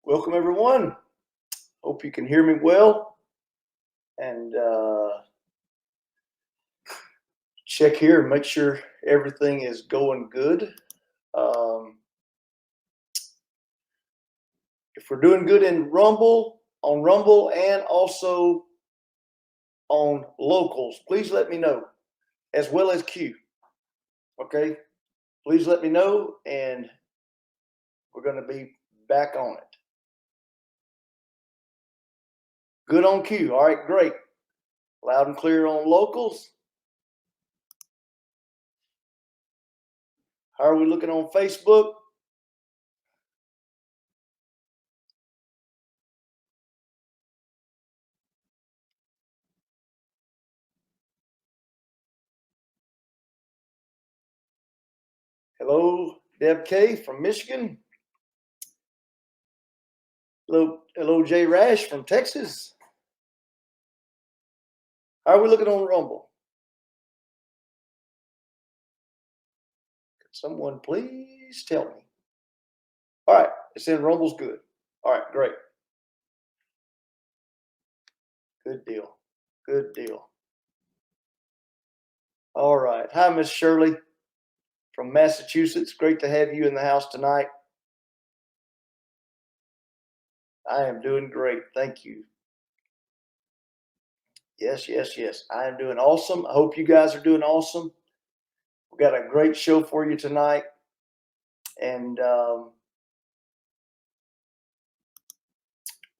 Welcome, everyone. Hope you can hear me well. And check here and make sure everything is going good. Um, if we're doing good in on Rumble, and also on locals, please let me know, as well as Q. Okay, please let me know, and we're going to be back on it. Good on Q. All right, great. Loud and clear on locals. How are we looking on Facebook? Hello, Deb K from Michigan. Hello, Jay Rash from Texas. How are we looking on Rumble? Could someone please tell me? All right, it's in Rumble's good. All right, great. Good deal. Good deal. All right. Hi, Miss Shirley from Massachusetts. Great to have you in the house tonight. I am doing great. Thank you. Yes. I am doing awesome. I hope you guys are doing awesome. We've got a great show for you tonight. And we're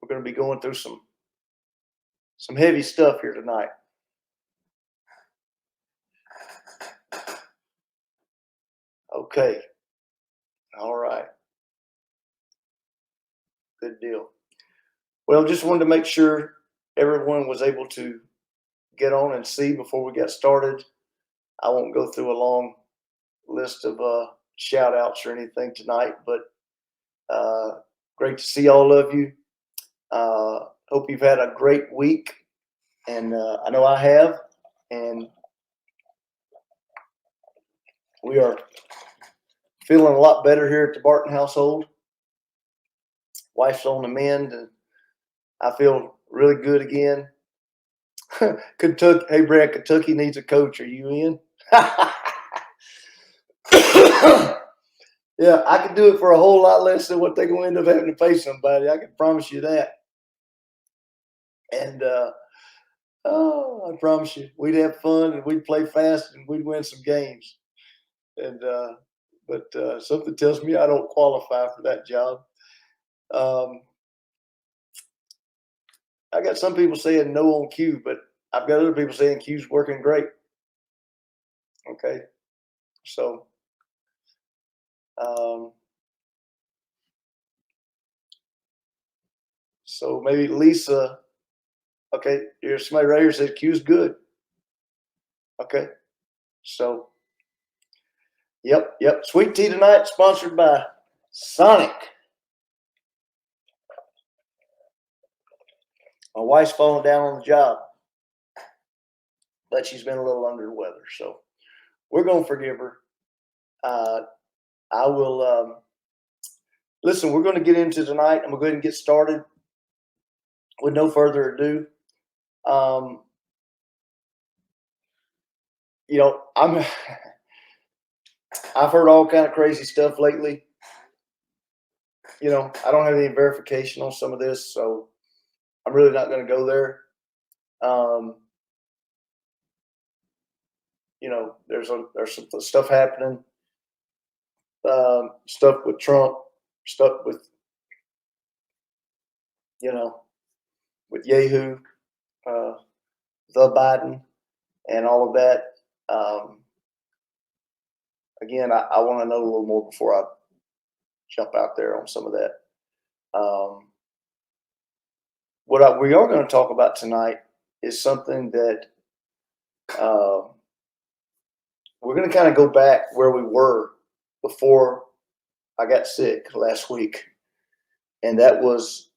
going to be going through some heavy stuff here tonight. Okay. All right. Good deal. Well, just wanted to make sure everyone was able to get on and see before we got started. I won't go through a long list of shout outs or anything tonight, but great to see all of you. Hope you've had a great week, and I know I have, and we are feeling a lot better here at the Barton household. Wife's on the mend, and I feel really good again. Kentucky, hey Brad, Kentucky needs a coach. Are you in? Yeah, I could do it for a whole lot less than what they're going to end up having to pay somebody. I can promise you that. And oh, I promise you, we'd have fun and we'd play fast and we'd win some games. And but something tells me I don't qualify for that job. Um, I got some people saying no on Q, but I've got other people saying Q's working great. Okay, so um, so maybe Lisa. Okay, here's somebody right here says Q's good. Okay, so yep. Sweet tea tonight, sponsored by Sonic. My wife's falling down on the job, but she's been a little under the weather, so we're gonna forgive her. I will listen. We're going to get into tonight, and we'll go ahead and get started with no further ado. You know, I've heard all kind of crazy stuff lately. You know, I don't have any verification on some of this, so I'm really not going to go there. You know, there's some stuff happening, stuff with Trump, stuff with with Yahoo, the Biden, and all of that. Again, I want to know a little more before I jump out there on some of that. What we are going to talk about tonight is something that we're going to kind of go back where we were before I got sick last week, and that was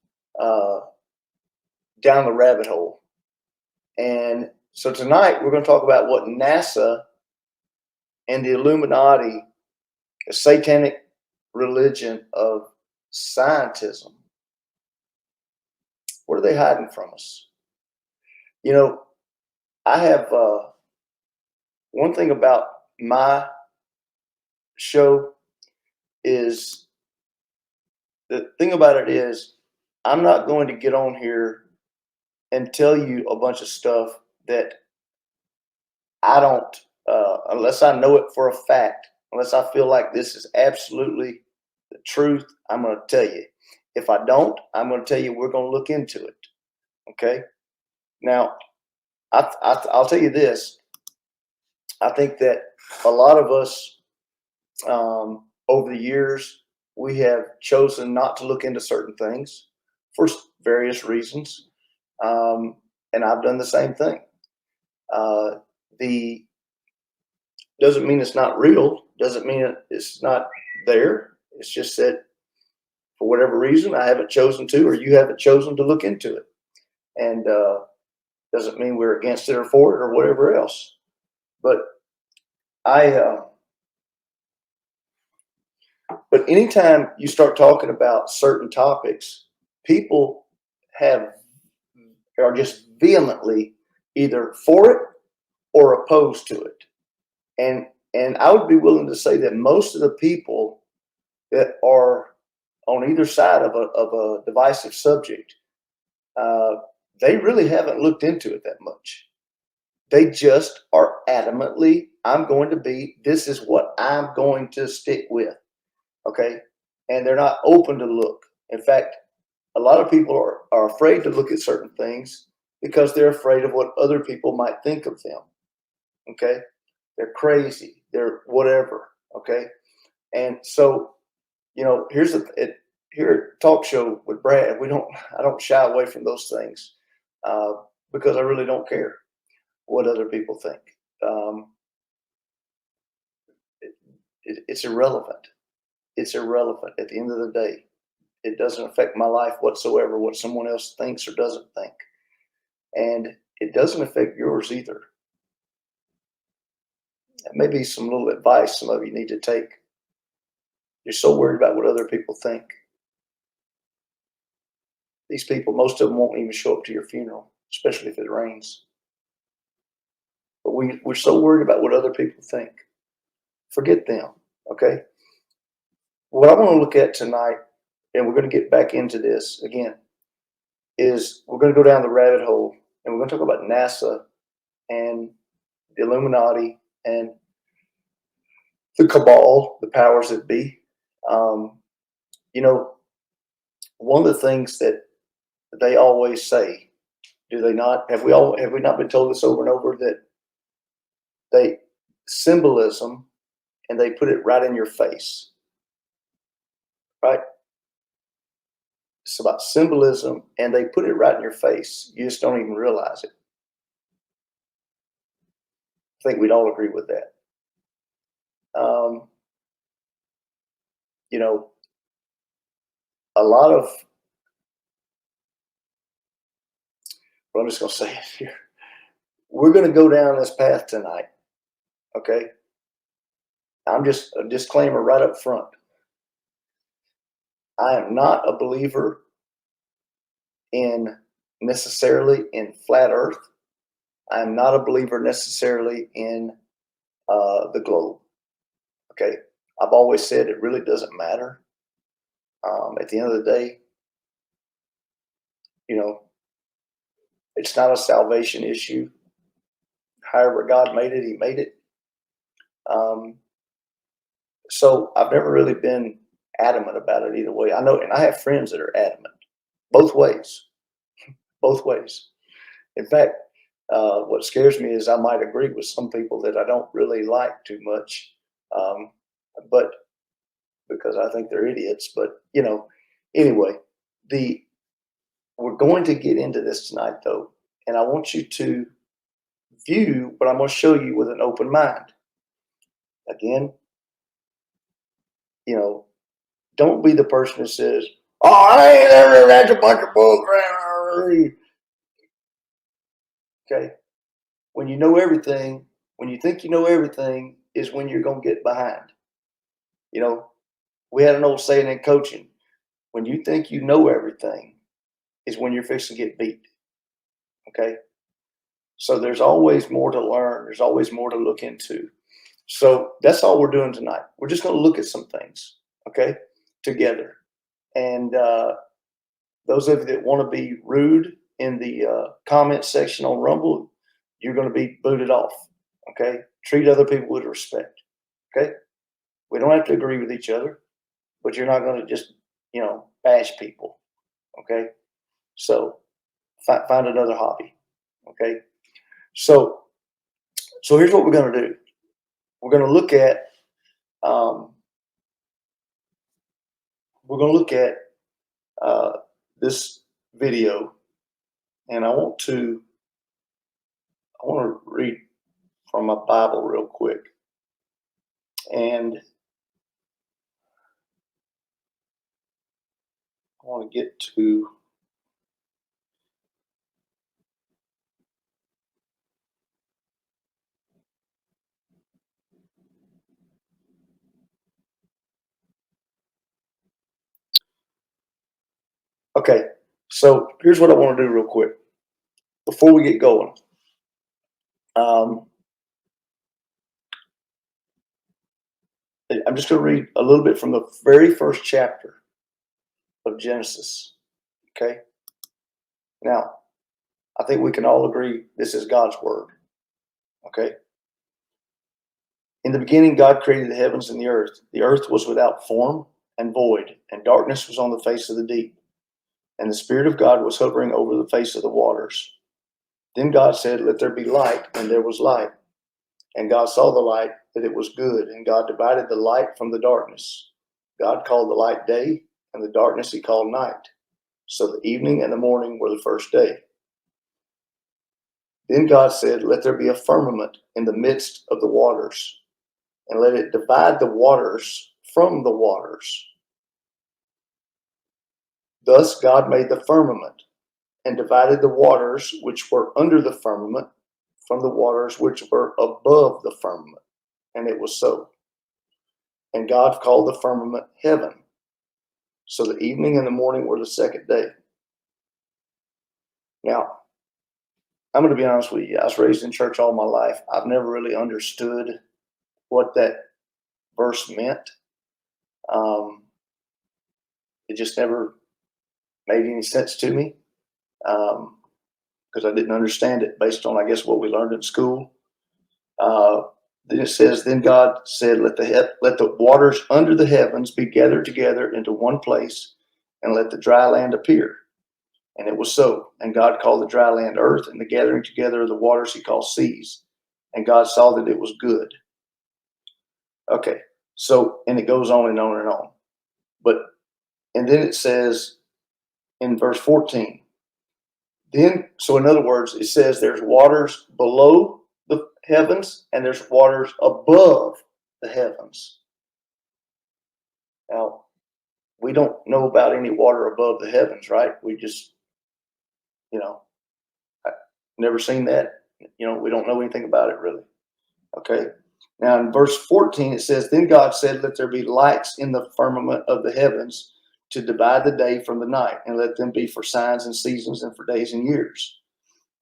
down the rabbit hole. And so tonight we're going to talk about what NASA and the Illuminati, the satanic religion of scientism, What are they hiding from us? You know, I have one thing about my show is the thing about it is I'm not going to get on here and tell you a bunch of stuff that I don't, unless I know it for a fact, unless I feel like this is absolutely the truth, I'm going to tell you. If I don't, I'm going to tell you we're going to look into it. Okay. Now, I'll tell you this. I think that a lot of us over the years, we have chosen not to look into certain things for various reasons. And I've done the same thing. The doesn't mean it's not real. Doesn't mean it's not there. It's just that for whatever reason, I haven't chosen to, or you haven't chosen to look into it. And doesn't mean we're against it or for it or whatever else. But I, but anytime you start talking about certain topics, people have are just vehemently either for it or opposed to it. And I would be willing to say that most of the people that are on either side of a divisive subject, they really haven't looked into it that much. They just are adamantly, this is what I'm going to stick with. Okay. And they're not open to look. In fact, a lot of people are afraid to look at certain things because they're afraid of what other people might think of them. Okay. They're crazy. They're whatever. Okay. And so, here at Talk Show with Brad, I don't shy away from those things because I really don't care what other people think. It's irrelevant. It's irrelevant at the end of the day. It doesn't affect my life whatsoever, what someone else thinks or doesn't think. And it doesn't affect yours either. That may be some little advice some of you need to take. You're so worried about what other people think. These people, most of them won't even show up to your funeral, especially if it rains. But we're so worried about what other people think. Forget them, okay? What I want to look at tonight, and we're going to get back into this again, is we're going to go down the rabbit hole, and we're going to talk about NASA and the Illuminati and the cabal, the powers that be. One of the things that they always say, do they not? Have we not been told this over and over that they symbolism and they put it right in your face, right? It's about symbolism and they put it right in your face. You just don't even realize it. I think we'd all agree with that. A lot of, well, I'm just going to say it here. We're going to go down this path tonight. Okay. I'm just a disclaimer right up front. I am not a believer necessarily in flat earth. I am not a believer necessarily in the globe. Okay. I've always said it really doesn't matter. At the end of the day, it's not a salvation issue. However God made it, He made it. So I've never really been adamant about it either way. I know, and I have friends that are adamant both ways. Both ways. In fact, what scares me is I might agree with some people that I don't really like too much, but because I think they're idiots. But anyway, we're going to get into this tonight, though, and I want you to view what I'm going to show you with an open mind. Again, don't be the person that says, "Oh, I ain't ever. That's a bunch of bullcrap." Okay. When you know everything, when you think you know everything, is when you're going to get behind. We had an old saying in coaching: when you think you know everything, is when you're fixing to get beat. Okay. So there's always more to learn. There's always more to look into. So that's all we're doing tonight. We're just going to look at some things, okay, together. And those of you that want to be rude in the comment section on Rumble, you're going to be booted off, okay? Treat other people with respect, okay? We don't have to agree with each other, but you're not going to just, bash people, okay? So find another hobby, okay? So here's what we're going to do. We're going to look at this video, and I want to read from my Bible real quick, and I want to get to okay. So here's what I want to do real quick before we get going. I'm just going to read a little bit from the very first chapter of Genesis. Okay. Now, I think we can all agree this is God's word. Okay. In the beginning, God created the heavens and the earth. The earth was without form and void, and darkness was on the face of the deep. And the Spirit of God was hovering over the face of the waters. Then God said, "Let there be light," and there was light. And God saw the light, that it was good, and God divided the light from the darkness. God called the light day, and the darkness he called night. So the evening and the morning were the first day. Then God said, "Let there be a firmament in the midst of the waters, and let it divide the waters from the waters." Thus God made the firmament, and divided the waters which were under the firmament from the waters which were above the firmament. And it was so. And God called the firmament heaven. So the evening and the morning were the second day. Now, I'm going to be honest with you. I was raised in church all my life. I've never really understood what that verse meant. It just never made any sense to me because I didn't understand it based on, I guess, what we learned in school. Then it says, then God said, let the waters under the heavens be gathered together into one place, and let the dry land appear. And it was so. And God called the dry land earth, and the gathering together of the waters he called seas. And God saw that it was good. Okay, so, and it goes on and on and on. And then it says in verse 14, so in other words, it says there's waters below the heavens and there's waters above the heavens. Now, we don't know about any water above the heavens, right? We just, I've never seen that. We don't know anything about it really. Okay. Now in verse 14, it says, then God said, let there be lights in the firmament of the heavens to divide the day from the night, and let them be for signs and seasons and for days and years.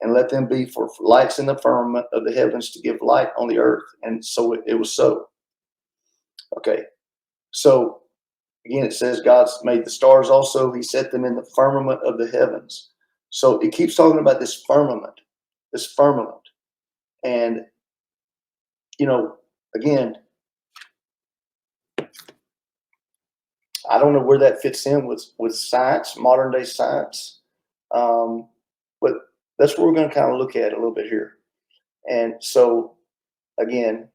And let them be for lights in the firmament of the heavens to give light on the earth. And so it was so. Okay. So again, it says God's made the stars also. He set them in the firmament of the heavens. So it keeps talking about this firmament. And, again, I don't know where that fits in with science, modern day science. But that's what we're going to kind of look at a little bit here. And so, again,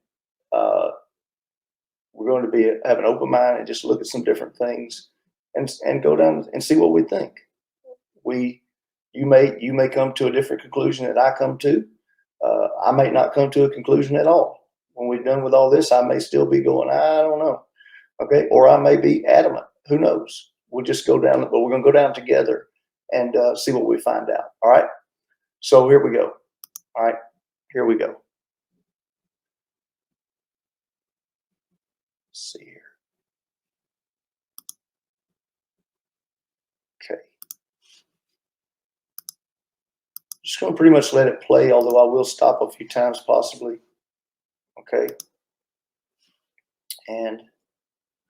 we're going to have an open mind and just look at some different things and go down and see what we think. You may come to a different conclusion that I come to. I may not come to a conclusion at all. When we're done with all this, I may still be going, I don't know. Okay. Or I may be adamant. Who knows? We'll just go down, but we're going to go down together and see what we find out. All right. So here we go. All right. Here we go. Let's see here. Okay. Just going to pretty much let it play, although I will stop a few times possibly. Okay. And